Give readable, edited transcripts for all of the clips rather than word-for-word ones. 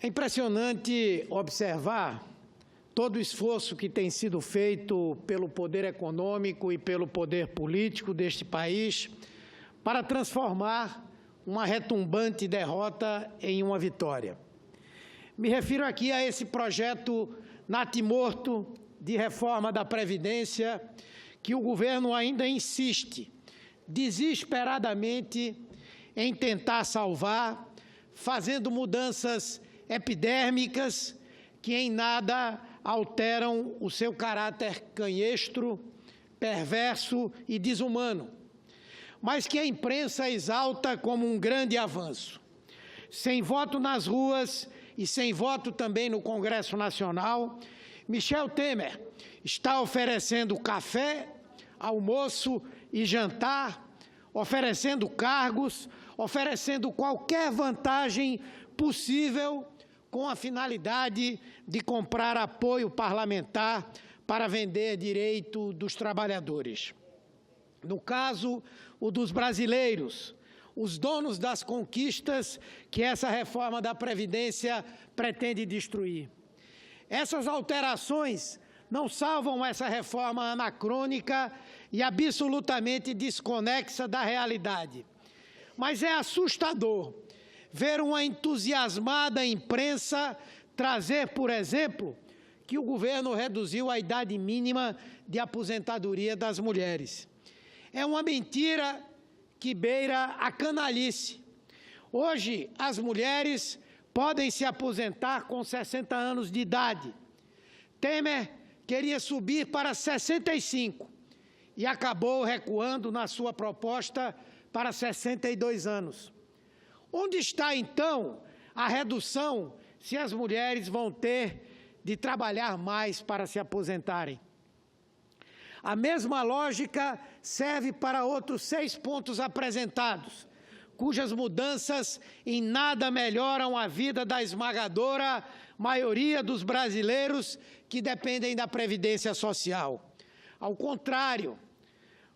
É impressionante observar todo o esforço que tem sido feito pelo poder econômico e pelo poder político deste país para transformar uma retumbante derrota em uma vitória. Me refiro aqui a esse projeto natimorto de reforma da Previdência que o governo ainda insiste desesperadamente em tentar salvar, fazendo mudanças epidérmicas que em nada alteram o seu caráter canhestro, perverso e desumano, mas que a imprensa exalta como um grande avanço. Sem voto nas ruas e sem voto também no Congresso Nacional, Michel Temer está oferecendo café, almoço e jantar, oferecendo cargos, oferecendo qualquer vantagem possível com a finalidade de comprar apoio parlamentar para vender direito dos trabalhadores. No caso, o dos brasileiros, os donos das conquistas que essa reforma da Previdência pretende destruir. Essas alterações não salvam essa reforma anacrônica e absolutamente desconexa da realidade. Mas é assustador ver uma entusiasmada imprensa trazer, por exemplo, que o governo reduziu a idade mínima de aposentadoria das mulheres. É uma mentira que beira a canalice. Hoje, as mulheres podem se aposentar com 60 anos de idade. Temer queria subir para 65 e acabou recuando na sua proposta para 62 anos. Onde está, então, a redução se as mulheres vão ter de trabalhar mais para se aposentarem? A mesma lógica serve para outros 6 pontos apresentados, cujas mudanças em nada melhoram a vida da esmagadora maioria dos brasileiros que dependem da Previdência Social. Ao contrário,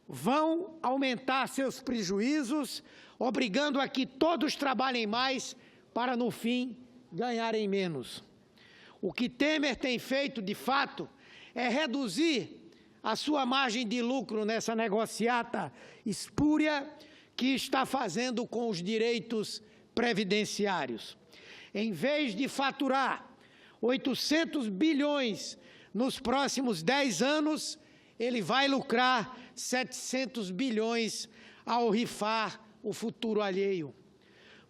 vão aumentar seus prejuízos, obrigando a que todos trabalhem mais para, no fim, ganharem menos. O que Temer tem feito, de fato, é reduzir a sua margem de lucro nessa negociata espúria que está fazendo com os direitos previdenciários. Em vez de faturar 800 bilhões nos próximos 10 anos, ele vai lucrar 700 bilhões ao rifar o futuro alheio.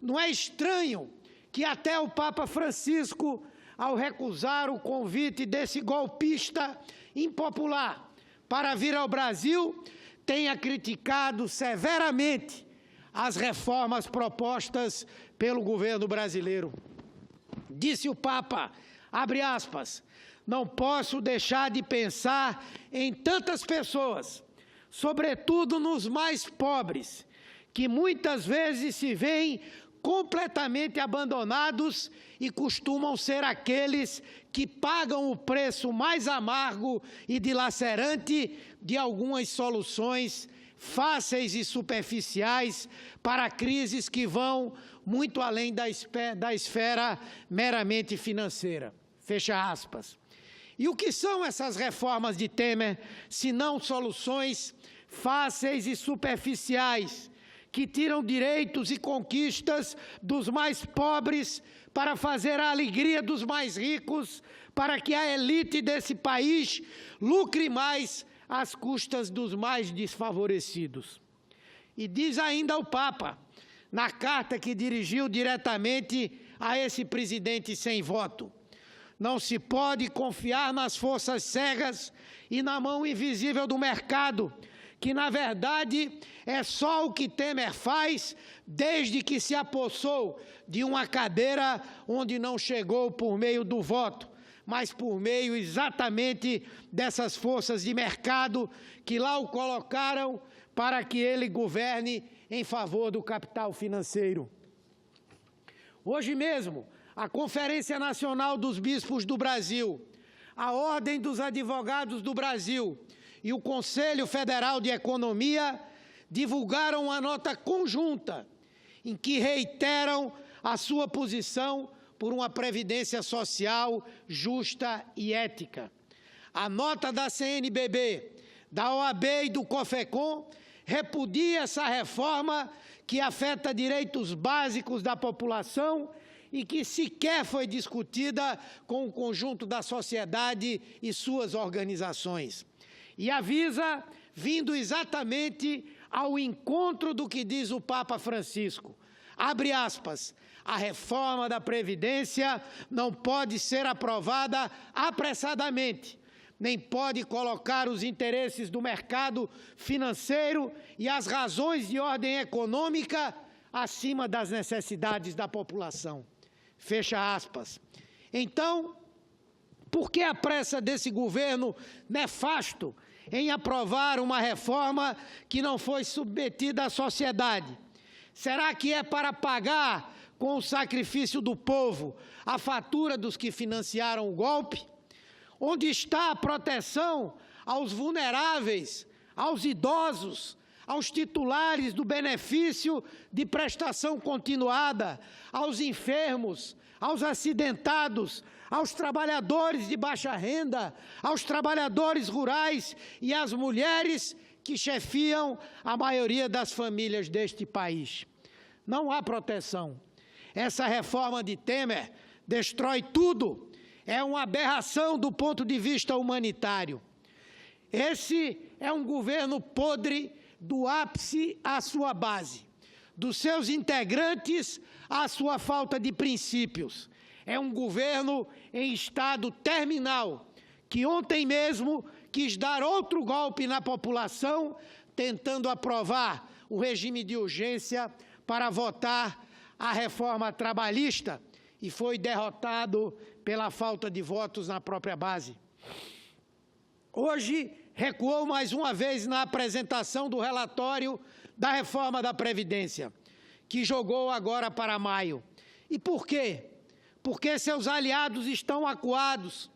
Não é estranho que até o Papa Francisco, ao recusar o convite desse golpista impopular para vir ao Brasil, tenha criticado severamente as reformas propostas pelo governo brasileiro. Disse o Papa, abre aspas, não posso deixar de pensar em tantas pessoas, sobretudo nos mais pobres, que muitas vezes se veem completamente abandonados e costumam ser aqueles que pagam o preço mais amargo e dilacerante de algumas soluções fáceis e superficiais para crises que vão muito além da esfera meramente financeira. Fecha aspas. E o que são essas reformas de Temer, se não soluções fáceis e superficiais, que tiram direitos e conquistas dos mais pobres para fazer a alegria dos mais ricos, para que a elite desse país lucre mais às custas dos mais desfavorecidos. E diz ainda o Papa, na carta que dirigiu diretamente a esse presidente sem voto, não se pode confiar nas forças cegas e na mão invisível do mercado, que, na verdade, é só o que Temer faz desde que se apossou de uma cadeira onde não chegou por meio do voto, mas por meio exatamente dessas forças de mercado que lá o colocaram para que ele governe em favor do capital financeiro. Hoje mesmo, a Conferência Nacional dos Bispos do Brasil, a Ordem dos Advogados do Brasil e o Conselho Federal de Economia divulgaram uma nota conjunta em que reiteram a sua posição por uma previdência social justa e ética. A nota da CNBB, da OAB e do COFECOM repudia essa reforma que afeta direitos básicos da população e que sequer foi discutida com o conjunto da sociedade e suas organizações. E avisa, vindo exatamente ao encontro do que diz o Papa Francisco, abre aspas, a reforma da Previdência não pode ser aprovada apressadamente, nem pode colocar os interesses do mercado financeiro e as razões de ordem econômica acima das necessidades da população. Fecha aspas. Então, por que a pressa desse governo nefasto em aprovar uma reforma que não foi submetida à sociedade? Será que é para pagar com o sacrifício do povo a fatura dos que financiaram o golpe? Onde está a proteção aos vulneráveis, aos idosos, aos titulares do benefício de prestação continuada, aos enfermos, aos acidentados, aos trabalhadores de baixa renda, aos trabalhadores rurais e às mulheres que chefiam a maioria das famílias deste país? Não há proteção. Essa reforma de Temer destrói tudo. É uma aberração do ponto de vista humanitário. Esse é um governo podre do ápice à sua base, dos seus integrantes à sua falta de princípios. É um governo em estado terminal, que ontem mesmo quis dar outro golpe na população, tentando aprovar o regime de urgência para votar a reforma trabalhista, e foi derrotado pela falta de votos na própria base. Hoje, recuou mais uma vez na apresentação do relatório da reforma da Previdência, que jogou agora para maio. E por quê? Porque seus aliados estão acuados,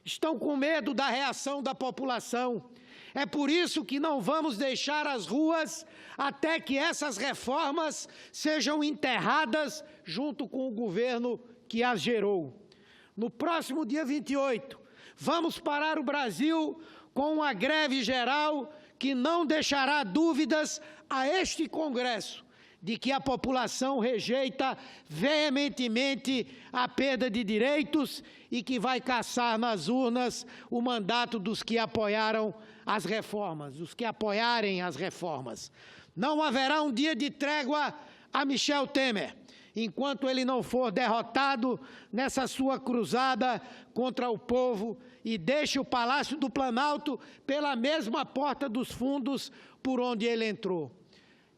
estão com medo da reação da população. É por isso que não vamos deixar as ruas até que essas reformas sejam enterradas junto com o governo que as gerou. No próximo dia 28, vamos parar o Brasil com uma greve geral que não deixará dúvidas a este Congresso de que a população rejeita veementemente a perda de direitos e que vai caçar nas urnas o mandato dos que apoiaram as reformas, dos que apoiarem as reformas. Não haverá um dia de trégua a Michel Temer, enquanto ele não for derrotado nessa sua cruzada contra o povo e deixe o Palácio do Planalto pela mesma porta dos fundos por onde ele entrou.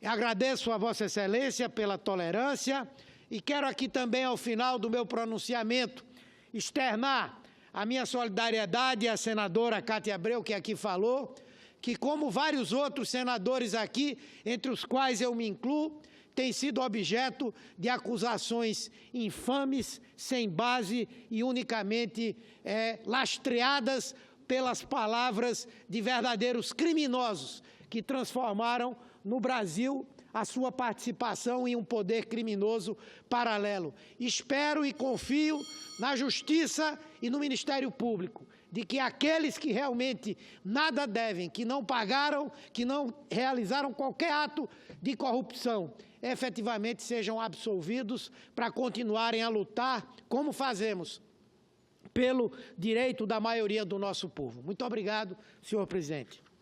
Eu agradeço a Vossa Excelência pela tolerância e quero aqui também, ao final do meu pronunciamento, externar a minha solidariedade à senadora Cátia Abreu, que aqui falou, que, como vários outros senadores aqui, entre os quais eu me incluo, tem sido objeto de acusações infames, sem base e unicamente lastreadas pelas palavras de verdadeiros criminosos que transformaram no Brasil a sua participação em um poder criminoso paralelo. Espero e confio na Justiça e no Ministério Público, de que aqueles que realmente nada devem, que não pagaram, que não realizaram qualquer ato de corrupção, efetivamente sejam absolvidos para continuarem a lutar, como fazemos, pelo direito da maioria do nosso povo. Muito obrigado, senhor presidente.